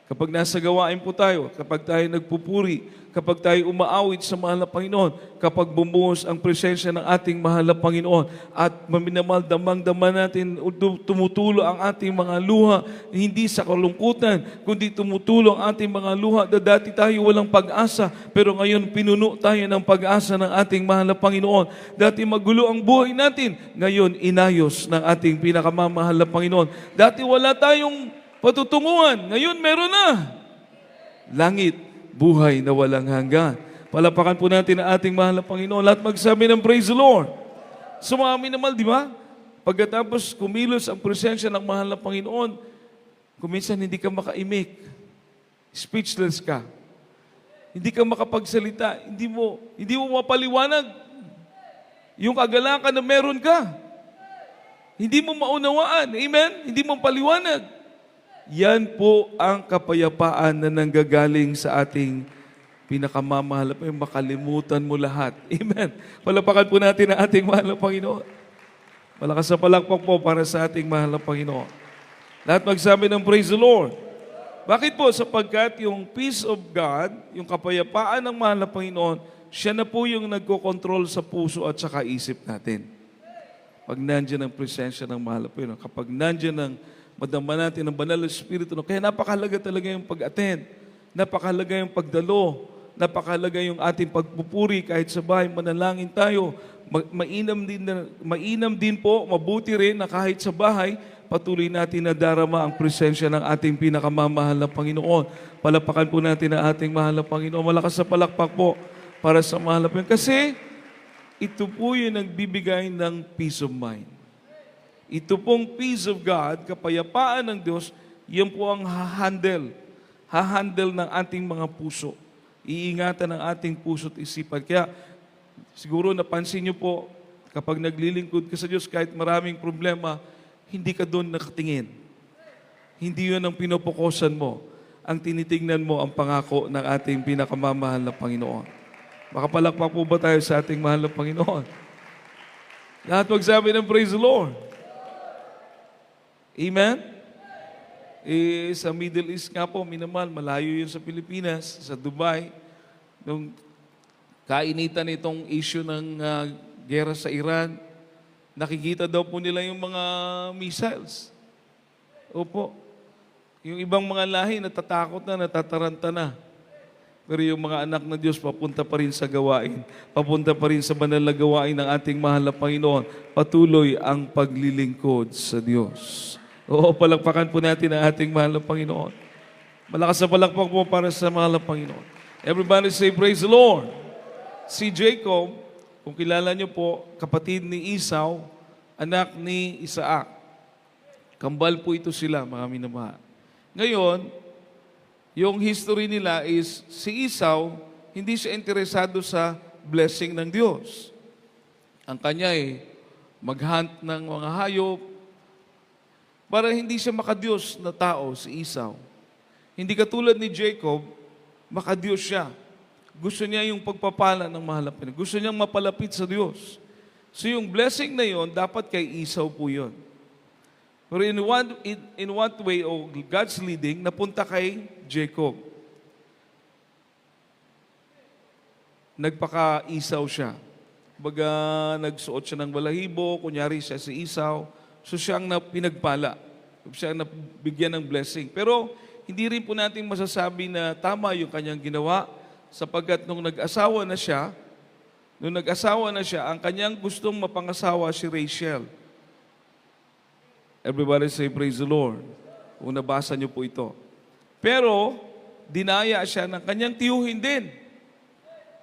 Kapag nasa gawain po tayo, kapag tayo nagpupuri, kapag tayo umaawit sa mahal na Panginoon, kapag bumuhos ang presensya ng ating mahal na Panginoon at maminamahal damang-dama natin, tumutulo ang ating mga luha, hindi sa kalungkutan, kundi tumutulo ang ating mga luha na dati tayo walang pag-asa, pero ngayon pinuno tayo ng pag-asa ng ating mahal na Panginoon. Dati magulo ang buhay natin, ngayon inayos ng ating pinakamamahal na Panginoon. Dati wala tayong patutunguhan, ngayon meron na. Langit, buhay na walang hanggan. Palapakan po natin ang ating mahal na Panginoon. Lahat magsabi ng praise the Lord. Sumami naman, di ba? Pagkatapos kumilos ang presensya ng mahal na Panginoon, kuminsan hindi ka makaimik. Speechless ka. Hindi ka makapagsalita. Hindi mo mapaliwanag yung kagalakan na meron ka. Hindi mo maunawaan. Amen? Hindi mo paliwanag. Yan po ang kapayapaan na nanggagaling sa ating pinakamamahal. Makalimutan mo lahat. Amen. Palapakan po natin ang ating mahal na Panginoon. Malakas na palakpak po para sa ating mahal na Panginoon. Lahat magsabi ng praise the Lord. Bakit po? Sapagkat yung peace of God, yung kapayapaan ng mahal na Panginoon, siya na po yung nagkokontrol sa puso at saka isip natin. Pag nandiyan ang presensya ng mahal na Panginoon, kapag nandiyan ang madama natin ang banal na Espiritu. Kaya napakahalaga talaga yung pag-attend. Napakahalaga yung pagdalo. Napakahalaga yung ating pagpupuri kahit sa bahay, manalangin tayo. Mainam din po, mabuti rin na kahit sa bahay, patuloy natin na darama ang presensya ng ating pinakamamahal na Panginoon. Palapakan po natin ang ating mahal na Panginoon. Malakas na palakpak po para sa mahal na Panginoon. Kasi ito po yung nagbibigay ng peace of mind. Ito pong peace of God, kapayapaan ng Diyos, yan po ang hahandle ng ating mga puso. Iingatan ng ating puso at isipan. Kaya siguro napansin niyo po, kapag naglilingkod ka sa Diyos, kahit maraming problema, hindi ka doon nakatingin. Hindi yun ang pinopokusan mo. Ang tinitingnan mo ang pangako ng ating pinakamamahal na Panginoon. Makapalakpak po ba tayo sa ating mahal na Panginoon? Lahat magsabi ng praise the Lord. Amen? Sa Middle East nga po, minamahal, malayo yun sa Pilipinas, sa Dubai. Nung kainitan itong issue ng gera sa Iran, nakikita daw po nila yung mga missiles. Opo. Yung ibang mga lahi, natatakot na, natataranta na. Pero yung mga anak ng Diyos, papunta pa rin sa gawain. Papunta pa rin sa banal na gawain ng ating mahal na Panginoon. Patuloy ang paglilingkod sa Diyos. Oo, palakpakan po natin ang ating mahal na Panginoon. Malakas na palakpak po para sa mahal na Panginoon. Everybody say, praise the Lord. Si Jacob, kung kilala niyo po, kapatid ni Esau, anak ni Isaac. Kambal po ito sila, mga minamahal. Ngayon, yung history nila is, si Esau, hindi siya interesado sa blessing ng Diyos. Ang kanya maghunt ng mga hayop, para hindi siya makadiyos na tao, si Esau. Hindi katulad ni Jacob, makadiyos siya. Gusto niya yung pagpapala ng mahal na Panginoon. Gusto niyang mapalapit sa Diyos. So yung blessing na yon, dapat kay Esau po yon. Pero in what way, o God's leading, napunta kay Jacob. Nagpaka-Esau siya. Baga, nagsuot siya ng balahibo, kunyari siya si Esau. So siya ang pinagpala. Siya ang nabigyan ng blessing. Pero hindi rin po natin masasabi na tama yung kanyang ginawa sapagkat nung nag-asawa na siya, ang kanyang gustong mapangasawa si Rachel. Everybody say praise the Lord. Kung nabasa niyo po ito. Pero dinaya siya ng kanyang tiyuhin din.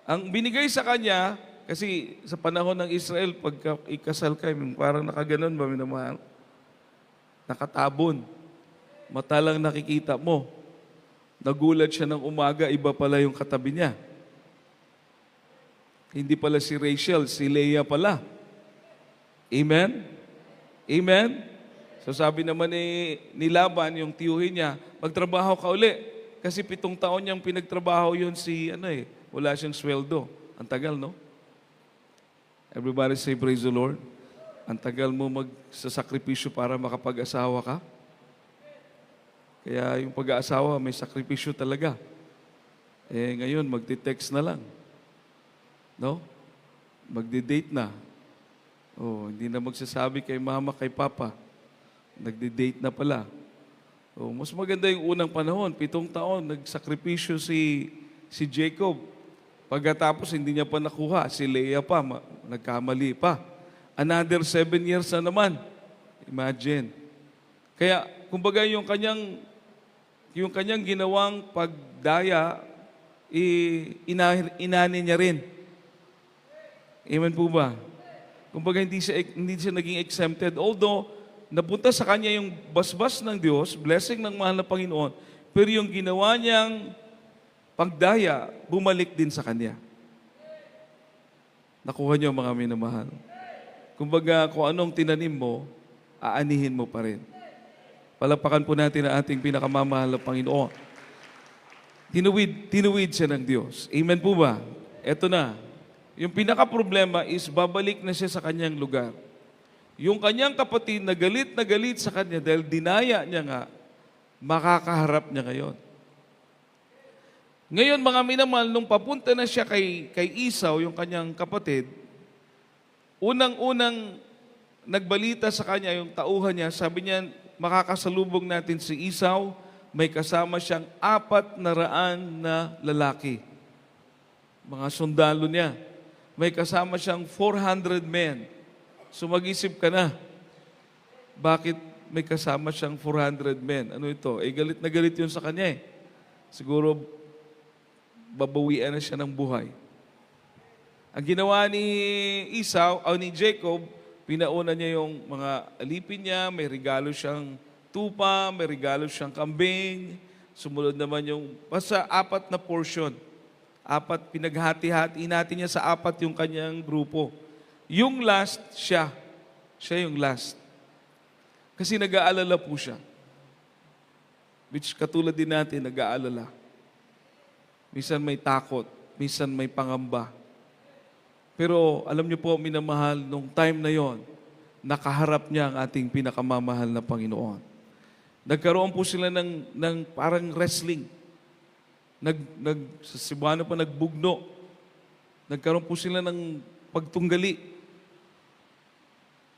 Ang binigay sa kanya, kasi sa panahon ng Israel, pagka ikasal ka, parang nakaganon ba, minamahal? Nakatabon. Mata lang nakikita mo. Nagulat siya ng umaga, iba pala yung katabi niya. Hindi pala si Rachel, si Leah pala. Amen? Amen? So sabi naman ni Laban, yung tiyuhin niya, magtrabaho ka uli. Kasi 7 taon niyang pinagtrabaho yun wala siyang sweldo. Ang tagal, no? Everybody say, praise the Lord. Ang tagal mo magsasakripisyo para makapag-asawa ka. Kaya yung pag-aasawa, may sakripisyo talaga. Eh ngayon, magti-text na lang. No? Magdi-date na. Oh, hindi na magsasabi kay mama, kay papa. Nagdi-date na pala. Oh, mas maganda yung unang panahon, 7 taon, nagsakripisyo si Jacob. Pagkatapos, hindi niya pa nakuha. Si Leah pa, nagkamali pa. Another 7 years na naman. Imagine. Kaya, kumbaga yung kanyang ginawang pagdaya, inani niya rin. Amen po ba? Kumbaga hindi siya naging exempted. Although, napunta sa kanya yung basbas ng Diyos, blessing ng mahal na Panginoon, pero yung ginawa niyang pagdaya, bumalik din sa kanya. Nakuha niyo mga minamahal. Kumbaga, kung anong tinanim mo, aanihin mo pa rin. Palapakan po natin ang ating pinakamamahal na Panginoon. Tinuwid siya ng Diyos. Amen po ba? Eto na. Yung pinaka-problema is babalik na siya sa kanyang lugar. Yung kanyang kapatid na galit sa kanya dahil dinaya niya nga, makakaharap niya ngayon. Ngayon, mga minamahal, nung papunta na siya kay Esau, yung kanyang kapatid, unang-unang nagbalita sa kanya, yung tauhan niya, sabi niya, makakasalubong natin si Esau, may kasama siyang 400 na lalaki. Mga sundalo niya. May kasama siyang 400 men. So mag-isip ka na, bakit may kasama siyang 400 men? Ano ito? Eh galit na galit yun sa kanya eh. Siguro babawian na siya ng buhay. Ang ginawa ni Esau, o ni Jacob, pinauna niya yung mga alipin niya, may regalo siyang tupa, may regalo siyang kambing, sumunod naman yung, basta 4 na portion. 4, pinaghati-hati natin niya sa 4 yung kanyang grupo. Yung last, siya. Siya yung last. Kasi nag-aalala po siya. Which katulad din natin, nag-aalala. Minsan may takot, minsan may pangamba. Pero alam niyo po, minamahal, nung time na yon, nakaharap niya ang ating pinakamamahal na Panginoon. Nagkaroon po sila ng parang wrestling. Sa Cebuano pa nagbugno. Nagkaroon po sila ng pagtunggali.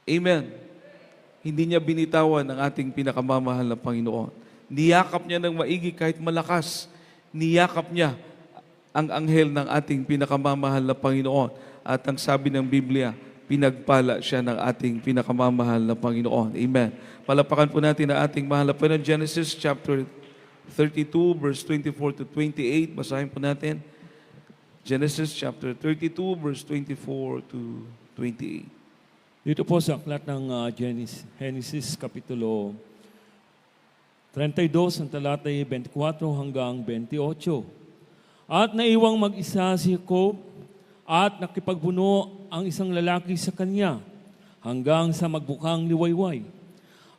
Amen. Hindi niya binitawan ang ating pinakamamahal na Panginoon. Niyakap niya ng maigi kahit malakas. Niyakap niya ang anghel ng ating pinakamamahal na Panginoon. At ang sabi ng Biblia, pinagpala siya ng ating pinakamamahal na Panginoon. Amen. Palapakan po natin ang ating mahal na Panginoon. Genesis chapter 32, verse 24 to 28. Basahin po natin. Genesis chapter 32, verse 24 to 28. Dito po sa aklat ng Genesis Kapitulo 32, ang talatay 24 hanggang 28. At naiwang mag-isa si Jacob at nakipagbuno ang isang lalaki sa kanya hanggang sa magbukang liwayway.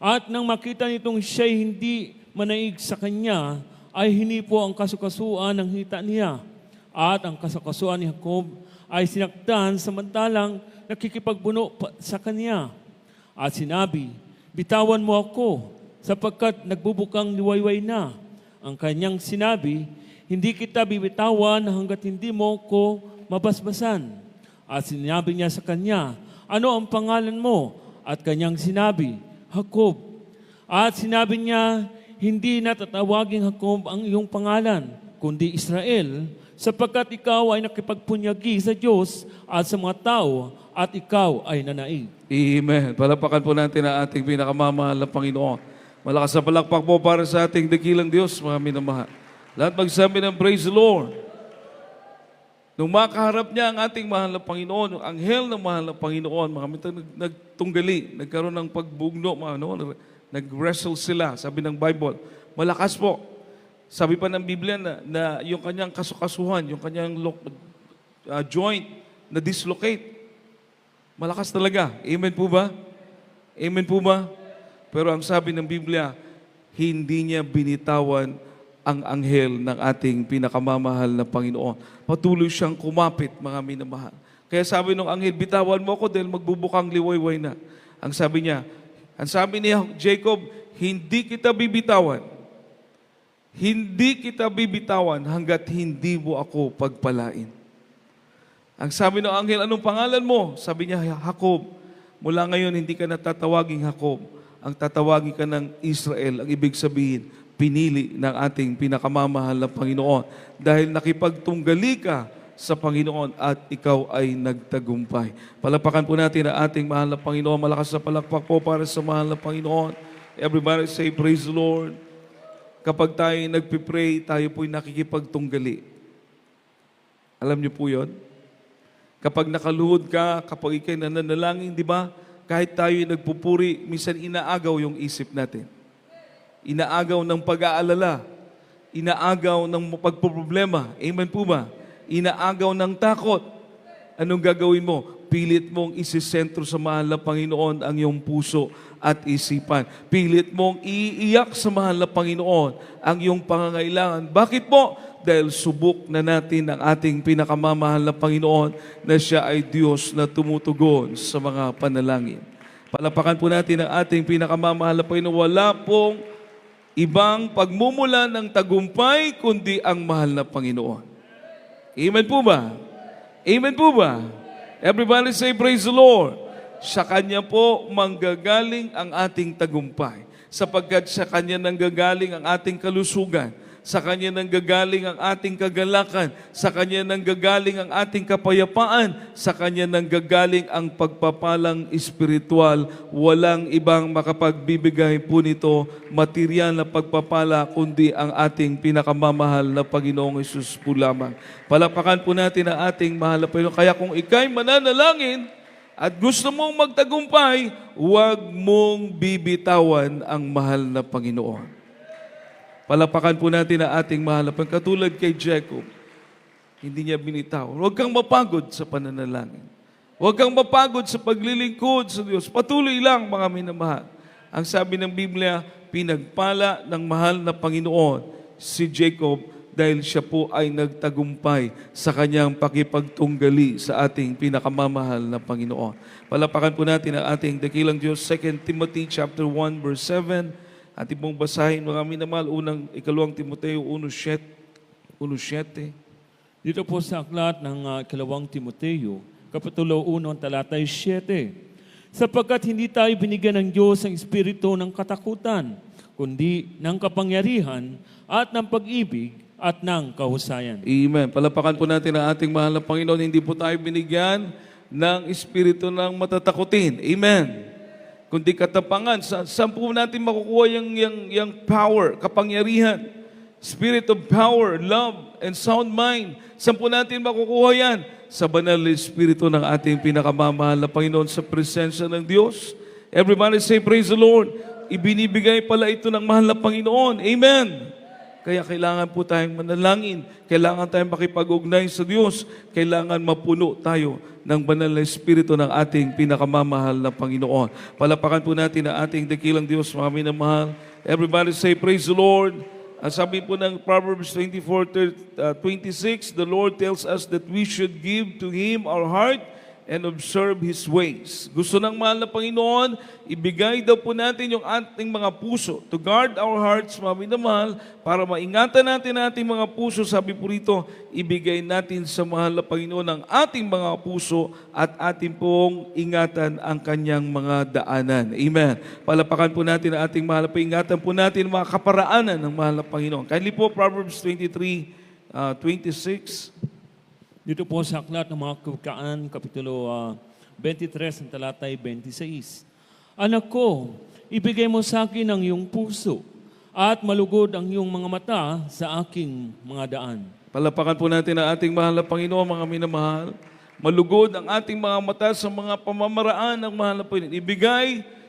At nang makita nitong siya'y hindi manaig sa kanya, ay hinipo ang kasukasuan ng hita niya. At ang kasukasuan ni Jacob ay sinaktan samantalang nakikipagbuno sa kanya. At sinabi, bitawan mo ako sapagkat nagbubukang liwayway na. Ang kanyang sinabi, hindi kita bibitawan hanggat hindi mo ko mabasbasan. At sinabi niya sa kanya, ano ang pangalan mo? At kanyang sinabi, Jacob. At sinabi niya, hindi na tatawaging Jacob ang iyong pangalan, kundi Israel, sapagkat ikaw ay nakipagpunyagi sa Diyos at sa mga tao, at ikaw ay nanaig. Amen. Palapakan po natin ang ating pinakamamahal na Panginoon. Malakas na palakpak po para sa ating dakilang Diyos, mga minamahal. Lahat magsabi ng praise the Lord. Nung makaharap niya ang ating mahal na Panginoon, yung anghel ng mahal na Panginoon, mga minsan nagtunggali, nagkaroon ng pagbugno, nag-wrestle sila, sabi ng Bible. Malakas po. Sabi pa ng Biblia na yung kanyang kasukasuhan, yung kanyang joint na dislocate. Malakas talaga. Amen po ba? Amen po ba? Pero ang sabi ng Biblia, hindi niya binitawan ang anghel ng ating pinakamamahal na Panginoon. Patuloy siyang kumapit, mga minamahal. Kaya sabi ng anghel, bitawan mo ako dahil magbubukang liwayway na. Ang sabi ni Jacob, hindi kita bibitawan hindi kita bibitawan hanggat hindi mo ako pagpalain. Ang sabi ng anghel, anong pangalan mo? Sabi niya, Jacob. Mula ngayon, hindi ka natatawaging Jacob. Ang tatawagin ka ng Israel. Ang ibig sabihin, pinili ng ating pinakamamahal na Panginoon. Dahil nakipagtunggali ka sa Panginoon at ikaw ay nagtagumpay. Palapakan po natin ang ating mahal na Panginoon. Malakas na palakpak po para sa mahal na Panginoon. Everybody say, praise the Lord. Kapag tayo nagpipray, tayo po'y nakikipagtunggali. Alam niyo po yon? Kapag nakaluhod ka, kapag ikay nananalangin, di ba? Kahit tayo nagpupuri, minsan inaagaw yung isip natin. Inaagaw ng pag-aalala. Inaagaw ng pagpoproblema. Amen po ba? Inaagaw ng takot. Anong gagawin mo? Pilit mong isisentro sa mahal na Panginoon ang iyong puso at isipan. Pilit mong iiyak sa mahal na Panginoon ang iyong pangangailangan. Bakit po? Dahil subok na natin ang ating pinakamamahal na Panginoon na siya ay Diyos na tumutugon sa mga panalangin. Palapakan po natin ang ating pinakamamahal na Panginoon. Wala pong ibang pagmumula ng tagumpay kundi ang mahal na Panginoon. Amen po ba? Amen po ba? Everybody say praise the Lord. Sa Kanya po manggagaling ang ating tagumpay. Sapagkat sa Kanya nanggagaling ang ating kalusugan. Sa Kanya nanggagaling ang ating kagalakan. Sa Kanya nanggagaling ang ating kapayapaan. Sa Kanya nanggagaling ang pagpapalang espiritual. Walang ibang makapagbibigay po nito material na pagpapala kundi ang ating pinakamamahal na Panginoong Hesus po lamang. Palapakan po natin ang ating mahal na Panginoon. Kaya kung ikay mananalangin at gusto mong magtagumpay, huwag mong bibitawan ang mahal na Panginoon. Palapakan po natin ang ating mahal na Panginoon. Katulad kay Jacob, hindi niya binitaw. Huwag kang mapagod sa pananalangin. Huwag kang mapagod sa paglilingkod sa Diyos. Patuloy lang, mga minamahal. Ang sabi ng Biblia, pinagpala ng mahal na Panginoon si Jacob dahil siya po ay nagtagumpay sa kanyang pakipagtunggali sa ating pinakamamahal na Panginoon. Palapakan po natin ang ating dakilang Diyos. 2 Timothy chapter 1 verse 7. Ating pong basahin, mga minamahal, ikalawang Timoteo 1:7. Dito po sa aklat ng ikalawang Timoteo, Kapitulo 1, talatay 7. Sapagkat hindi tayo binigyan ng Diyos ang espiritu ng katakutan, kundi ng kapangyarihan at ng pag-ibig at ng kahusayan. Amen. Palapakan po natin ang ating mahal na Panginoon. Hindi po tayo binigyan ng espiritu ng matatakutin. Amen. Kundi katapangan. Saan po natin makukuha yung power, kapangyarihan? Spirit of power, love, and sound mind. Saan po natin makukuha yan? Sa banal na espiritu ng ating pinakamamahal na Panginoon sa presensya ng Diyos. Everybody say, praise the Lord. Ibinibigay pala ito ng mahal na Panginoon. Amen. Kaya kailangan po tayong manalangin. Kailangan tayong makipag-ugnay sa Diyos. Kailangan mapuno tayo ng banal na espiritu ng ating pinakamamahal na Panginoon. Palapakan po natin ang ating dakilang Diyos, mga minamahal. Everybody say, praise the Lord. Ang sabi po ng Proverbs 24:26, the Lord tells us that we should give to Him our heart and observe His ways. Gusto ng mahal na Panginoon, ibigay daw po natin yung ating mga puso to guard our hearts, mga minamahal, para maingatan natin ang ating mga puso. Sabi po rito, ibigay natin sa mahal na Panginoon ang ating mga puso at ating pong ingatan ang kanyang mga daanan. Amen. Palapakan po natin ang ating mahal na Panginoon. Ingatan po natin ang mga kaparaanan ng mahal na Panginoon. Kindly po, Proverbs 23:26. Dito po sa aklat ng mga Kawikaan, Kapitulo 23, ang talatay 26. Anak ko, ibigay mo sa akin ang iyong puso at malugod ang iyong mga mata sa aking mga daan. Palapakan po natin ang ating mahal na Panginoon, mga minamahal. Malugod ang ating mga mata sa mga pamamaraan ng mahal na Panginoon.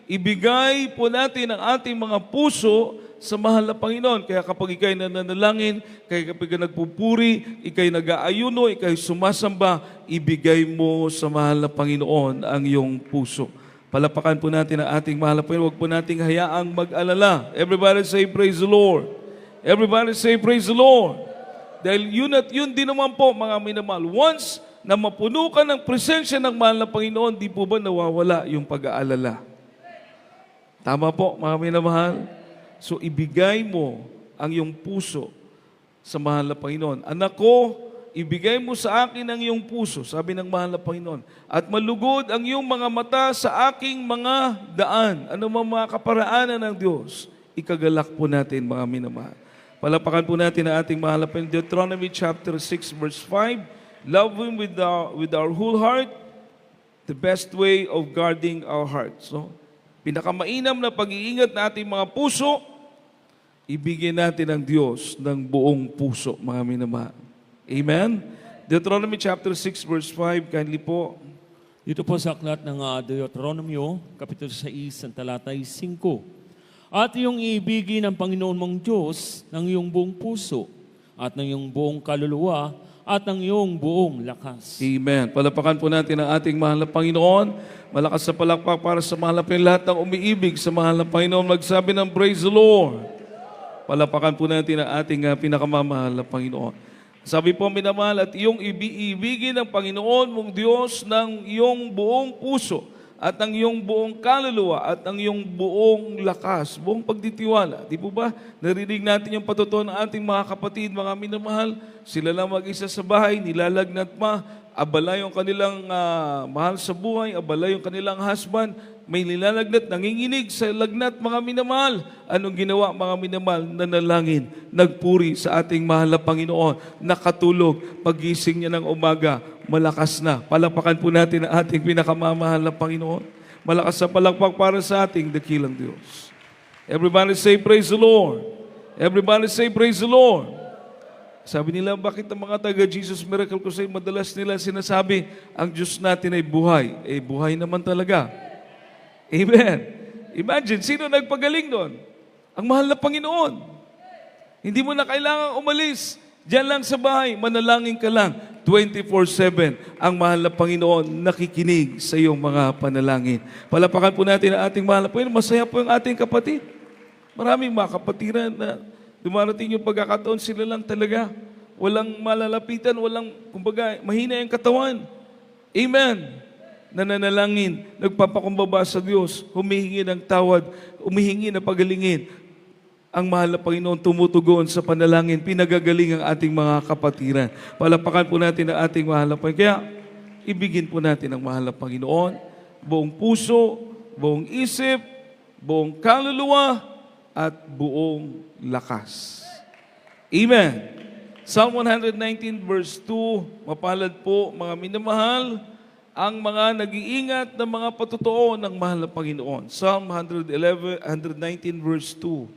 Ibigay po natin ang ating mga puso sa mahal na Panginoon. Kaya kapag ikay nananalangin, kaya kapag nagpupuri, ikay nag-aayuno, ikay sumasamba, ibigay mo sa mahal na Panginoon ang iyong puso. Palapakan po natin ang ating mahal na Panginoon. Huwag po nating hayaang mag-alala. Everybody say, praise the Lord. Everybody say, praise the Lord. Dahil yun at yun din naman po, mga minamahal. Once na mapuno ka ng presensya ng mahal na Panginoon, di po ba nawawala yung pag-aalala? Tama po, mga minamahal. So ibigay mo ang iyong puso sa mahal na Panginoon. Anak ko, ibigay mo sa akin ang iyong puso, sabi ng mahal na Panginoon, at malugod ang iyong mga mata sa aking mga daan. Ano mga kaparaanan ng Diyos, ikagalak po natin, mga minamahal. Palapakan po natin ang ating mahal na Panginoon. Deuteronomy chapter 6 verse 5, love Him with our whole heart, the best way of guarding our hearts. So, pinakamainam na pag-iingat na ating mga puso, ibigay natin ang Diyos ng buong puso, mga minamahal. Amen? Deuteronomy chapter 6 verse 5, kindly po. Dito po sa aklat ng Deuteronomio, Kapitulo 6, ang talatay 5. At iyong iibigin ang Panginoon mong Diyos ng iyong buong puso at ng iyong buong kaluluwa at ng iyong buong lakas. Amen. Palapakan po natin ang ating mahal na Panginoon. Malakas sa palakpak para sa mahal na Panginoon. Lahat ng umiibig sa mahal na Panginoon, magsabi ng praise the Lord. Palapakan po natin ang ating pinakamamahal na Panginoon. Sabi po, minamahal, at iyong ibigin ng Panginoon mong Diyos ng iyong buong puso at ang iyong buong kaluluwa at ang iyong buong lakas, buong pagtitiwala. Di po ba? Narinig natin yung patutuo ng ating mga kapatid, mga minamahal. Sila lang mag-isa sa bahay, nilalagnat pa, abala yung kanilang mahal sa buhay, abala yung kanilang husband, may nilalagnat, nanginginig sa lagnat, mga minamahal. Anong ginawa, mga minamahal? Nanalangin, nagpuri sa ating mahal na Panginoon, nakatulog, pagising niya ng umaga, malakas na. Palapakan po natin ang ating pinakamamahal na Panginoon. Malakas sa palakpak para sa ating dakilang Diyos. Everybody say, praise the Lord. Everybody say, praise the Lord. Sabi nila, bakit ang mga taga-Jesus Miracle Crusade, madalas nila sinasabi, ang Diyos natin ay buhay. Eh, buhay naman talaga. Amen. Imagine, sino nagpagaling doon? Ang mahal na Panginoon. Hindi mo na kailangang umalis. Diyan lang sa bahay, manalangin ka lang. 24/7, ang mahal na Panginoon nakikinig sa iyong mga panalangin. Palapakan po natin ang ating mahal na Panginoon. Masaya po yung ating kapatid. Maraming mga kapatiran na dumarating yung pagkakataon, sila lang talaga. Walang malalapitan, walang, kumbaga, mahina yung katawan. Amen. Nananalangin, nagpapakumbaba sa Diyos, humihingi ng tawad, humihingi na pagalingin. Ang mahal na Panginoon tumutugon sa panalangin, pinagagaling ang ating mga kapatiran. Palapakan po natin ang ating mahal na Panginoon. Kaya, ibigin po natin ang mahal na Panginoon, buong puso, buong isip, buong kaluluwa, at buong lakas. Amen. Psalm 119 verse 2, mapalad po mga minamahal, ang mga nag-iingat ng mga patutuo ng mahal na Panginoon. Psalm 119 verse 2.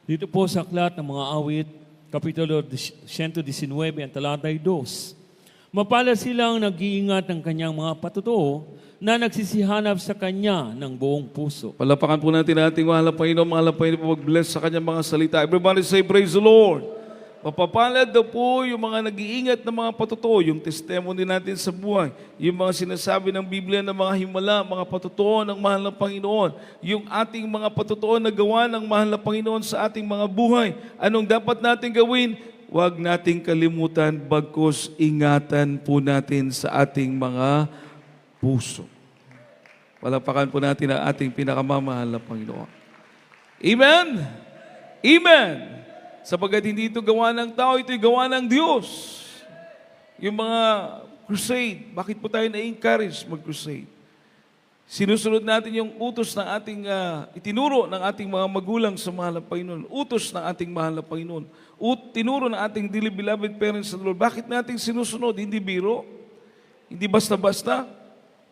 Dito po sa aklat ng mga awit, Kapitulo 119, ang talatay 2. Mapalad silang nag-iingat ng kanyang mga patutuo na nagsisihanap sa kanya ng buong puso. Palapakan po natin ang ating mahal na Panginoon, mag-bless sa kanyang mga salita. Everybody say, praise the Lord. Mapapalad daw po yung mga nag-iingat ng mga patutuo, yung testimony natin sa buhay, yung mga sinasabi ng Biblia ng mga himala, mga patutuo ng mahal na Panginoon, yung ating mga patutuo na gawa ng mahal na Panginoon sa ating mga buhay. Anong dapat natin gawin? Huwag nating kalimutan, bagkus ingatan po natin sa ating mga puso. Palapakan po natin ang ating pinakamamahal na Panginoon. Amen? Amen! Sapagkat hindi ito gawa ng tao, ito'y gawa ng Diyos. Yung mga crusade, bakit po tayo na-encourage mag-crusade? Sinusunod natin yung utos ng ating, itinuro ng ating mga magulang sa mahal na Panginoon. Utos ng ating mahal na Panginoon. Tinuro ng ating dearly beloved parents sa Lord. Bakit natin sinusunod? Hindi biro. Hindi basta-basta.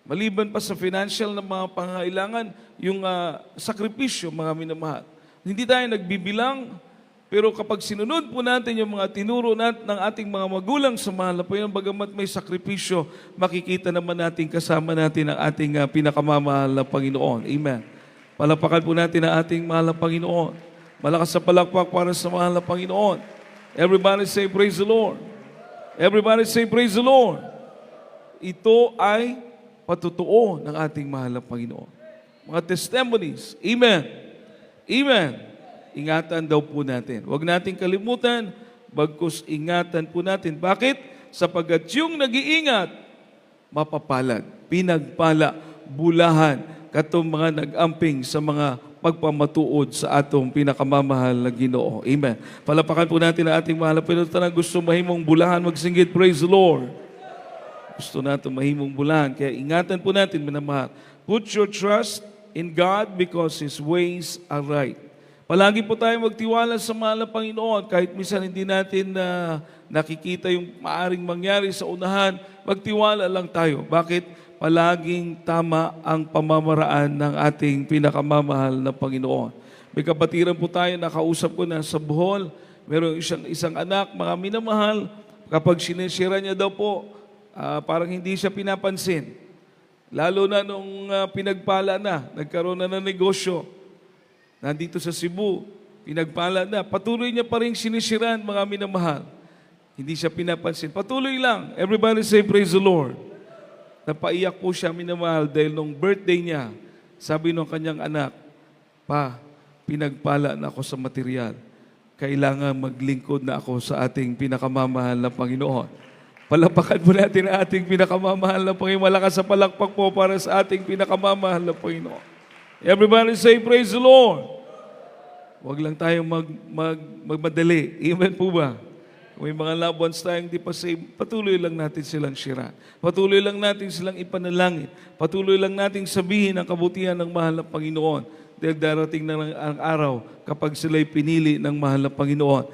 Maliban pa sa financial na mga pangailangan, yung sakripisyo, mga minamahal. Hindi tayo nagbibilang. Pero kapag sinunod po natin yung mga tinuro ng ating mga magulang sa mahal na Panginoon, bagamat may sakripisyo, makikita naman natin kasama natin ang ating pinakamamahal na Panginoon. Amen. Palapakan po natin ang ating mahal na Panginoon. Malakas sa palakpak para sa mahal na Panginoon. Everybody say, praise the Lord. Everybody say, praise the Lord. Ito ay patutuo ng ating mahal na Panginoon. Mga testimonies. Amen. Amen. Ingatan daw po natin. Huwag nating kalimutan, bagkus ingatan po natin. Bakit? Sapagkat yung nag-iingat, mapapalad, pinagpala, bulahan, katong mga nag-amping sa mga pagpamatuod sa atong pinakamamahal na Ginoo. Amen. Palapakan po natin ang ating mahal na Panginoon. Tanang gusto mahimong bulahan, magsinggit, praise the Lord. Gusto natin mahimong bulahan. Kaya ingatan po natin, minamahal. Put your trust in God because His ways are right. Palagi po tayo magtiwala sa mahal na Panginoon. Kahit minsan hindi natin nakikita yung maaring mangyari sa unahan, magtiwala lang tayo. Bakit? Palaging tama ang pamamaraan ng ating pinakamamahal na Panginoon. May kapatiran po tayo, nakausap ko na sa Bohol, mayroong isang anak, mga minamahal, kapag sinishare niya daw po, parang hindi siya pinapansin. Lalo na nung pinagpala na, nagkaroon na ng negosyo, nandito sa Cebu, pinagpala na, patuloy niya pa rin sinisiran, mga minamahal. Hindi siya pinapansin. Patuloy lang. Everybody say, praise the Lord. Napaiyak po siya, minamahal, dahil nung birthday niya, sabi ng kanyang anak, Pa, pinagpala na ako sa material. Kailangan maglingkod na ako sa ating pinakamamahal na Panginoon. Palapakan po natin ang ating pinakamamahal na Panginoon. Malakas sa palakpak po para sa ating pinakamamahal na Panginoon. Everybody say, praise the Lord. Huwag lang tayong magmadali. Amen po ba? Kung may mga loved ones tayong di pa save, patuloy lang natin silang shira. Patuloy lang natin silang ipanalangin. Patuloy lang natin sabihin ang kabutihan ng mahal na Panginoon. Dahil darating na ang araw kapag sila'y pinili ng mahal na Panginoon,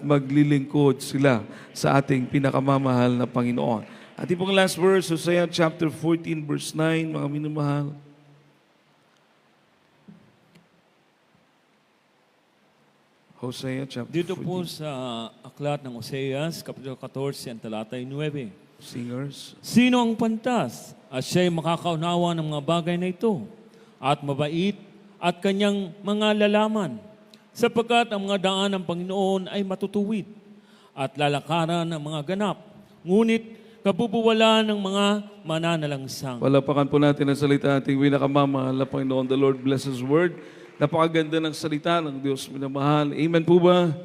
maglilingkod sila sa ating pinakamamahal na Panginoon. At pong last verse, Hosea chapter 14 verse 9, mga minamahal. Hosea chapter 14. Dito po sa aklat ng Oseas, Kapitulo 14, ang talatay 9. Singers. Sino ang pantas at siya'y makakaunawa ng mga bagay na ito at mabait at kanyang mga lalaman sapagkat ang mga daan ng Panginoon ay matutuwid at lalakaran ng mga ganap. Ngunit kabubuwala ng mga mananalangsang. Palapakan po natin ang salita ating pinakamamahal na Panginoon. The Lord bless His word. Napakaganda ng salita ng Diyos minamahal. Amen po ba?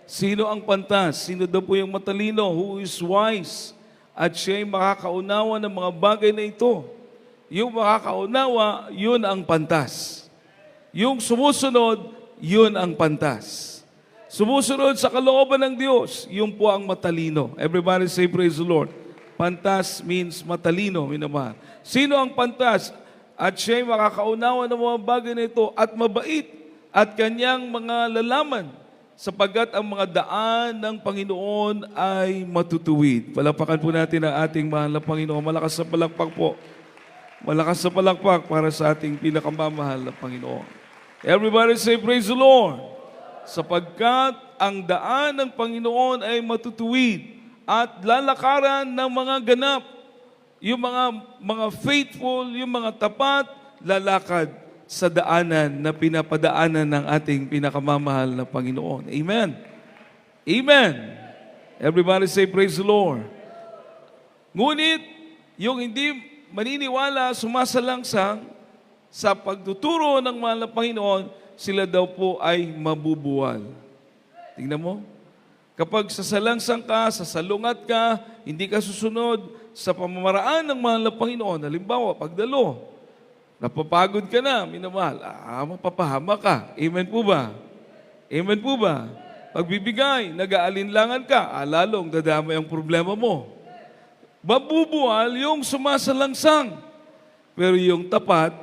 Sino ang pantas? Sino daw po yung matalino? Who is wise? At siya'y makakaunawa ng mga bagay na ito. Yung makakaunawa, yun ang pantas. Yung sumusunod, yun ang pantas. Sumusunod sa kalooban ng Diyos, yun po ang matalino. Everybody say praise the Lord. Pantas means matalino, minamahal. Sino ang pantas? At siya'y makakaunawa ng mga bagay na ito at mabait at kanyang mga lalaman sapagkat ang mga daan ng Panginoon ay matutuwid. Palapakan po natin ang ating mahal na Panginoon. Malakas sa palakpak po. Malakas sa palakpak para sa ating pinakamamahal na Panginoon. Everybody say, praise the Lord. Sapagkat ang daan ng Panginoon ay matutuwid at lalakaran ng mga ganap. Yung mga faithful, yung mga tapat, lalakad sa daanan na pinapadaanan ng ating pinakamamahal na Panginoon. Amen. Amen. Everybody say, praise the Lord. Ngunit, yung hindi maniniwala, sumasalangsang sa pagtuturo ng mahal na Panginoon, sila daw po ay mabubuwal. Tingnan mo. Kapag sasalangsang ka, sasalungat ka, hindi ka susunod sa pamamaraan ng mahal na Panginoon, halimbawa, pagdalo, napapagod ka na, minamahal, mapapahama ka. Amen po ba? Amen po ba? Pagbibigay, nag-aalinlangan ka, lalong dadamay ang problema mo. Mabubuwal yung sumasalangsang. Pero yung tapat,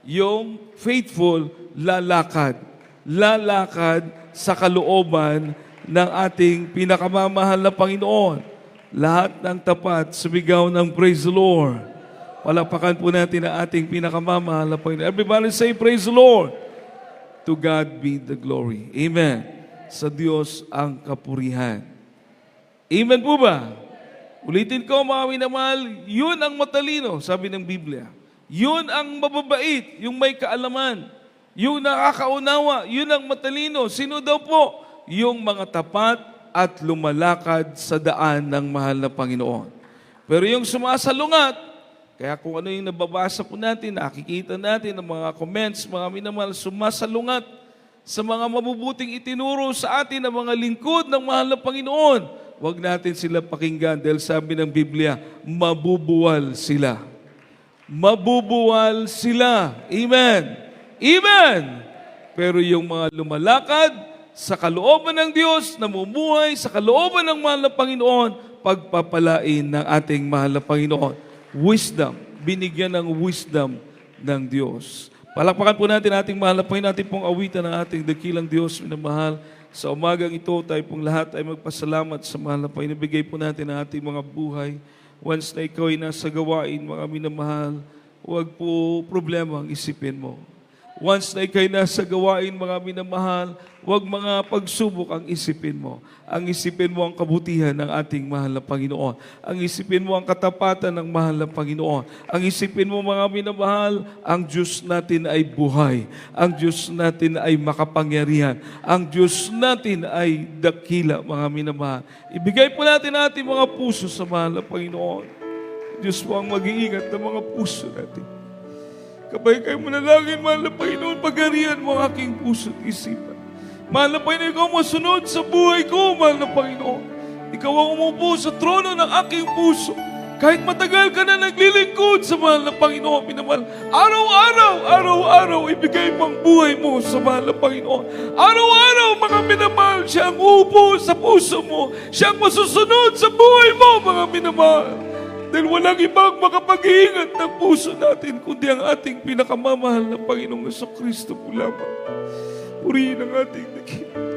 yung faithful, lalakad. Lalakad sa kalooban ng ating pinakamamahal na Panginoon. Lahat ng tapat, sumigaw ng praise the Lord. Palapakan po natin ang ating pinakamamahal na Panginoon. Everybody say, praise the Lord. To God be the glory. Amen. Sa Diyos ang kapurihan. Amen po ba? Ulitin ko, mga minamahal, yun ang matalino, sabi ng Biblia. Yun ang mababait, yung may kaalaman. Yung nakakaunawa, yun ang matalino. Sino daw po? Yung mga tapat at lumalakad sa daan ng mahal na Panginoon. Pero yung sumasalungat, kaya kung ano yung nababasa po natin, nakikita natin ng mga comments, mga minamahal, sumasalungat sa mga mabubuting itinuro sa atin ng mga lingkod ng mahal na Panginoon. Huwag natin sila pakinggan dahil sabi ng Biblia, mabubuwal sila. Mabubuwal sila. Amen. Amen! Pero yung mga lumalakad sa kalooban ng Diyos, namumuhay sa kalooban ng mahal na Panginoon, pagpapalain ng ating mahal na Panginoon. Wisdom, binigyan ng wisdom ng Diyos. Palakpakan po natin ating mahal na Panginoon, natin pong awitan ng ating dakilang Diyos, minamahal. Sa umagang ito, tayo pong lahat ay magpasalamat sa mahal na Panginoon. Bigay po natin ang ating mga buhay. Once na ikaw ay nasa gawain, mga minamahal, huwag po problema ang isipin mo. Once na ikay nasa gawain, mga minamahal, huwag mga pagsubok ang isipin mo. Ang isipin mo ang kabutihan ng ating mahal na Panginoon. Ang isipin mo ang katapatan ng mahal na Panginoon. Ang isipin mo, mga minamahal, ang Diyos natin ay buhay. Ang Diyos natin ay makapangyarihan. Ang Diyos natin ay dakila, mga minamahal. Ibigay po natin ating mga puso sa mahal na Panginoon. Diyos po ang mag-iingat ng mga puso natin. Kapag kayo manalangin, mahal na Panginoon, pagharian mo ang aking puso at isipan. Mahal na Panginoon, ikaw masunod sa buhay ko, mahal na Panginoon. Ikaw ang umupo sa trono ng aking puso. Kahit matagal ka na naglilingkod sa mahal na Panginoon, minamahal, araw-araw, ibigay mo ang buhay mo sa mahal na Panginoon. Araw-araw, mga minamahal, siya ang uupo sa puso mo. Siya ang masusunod sa buhay mo, mga minamahal. Dahil walang ibang makapag-iingat ng puso natin kundi ang ating pinakamamahal na Panginoong Jesucristo po lamang. Purihin ang ating dakila.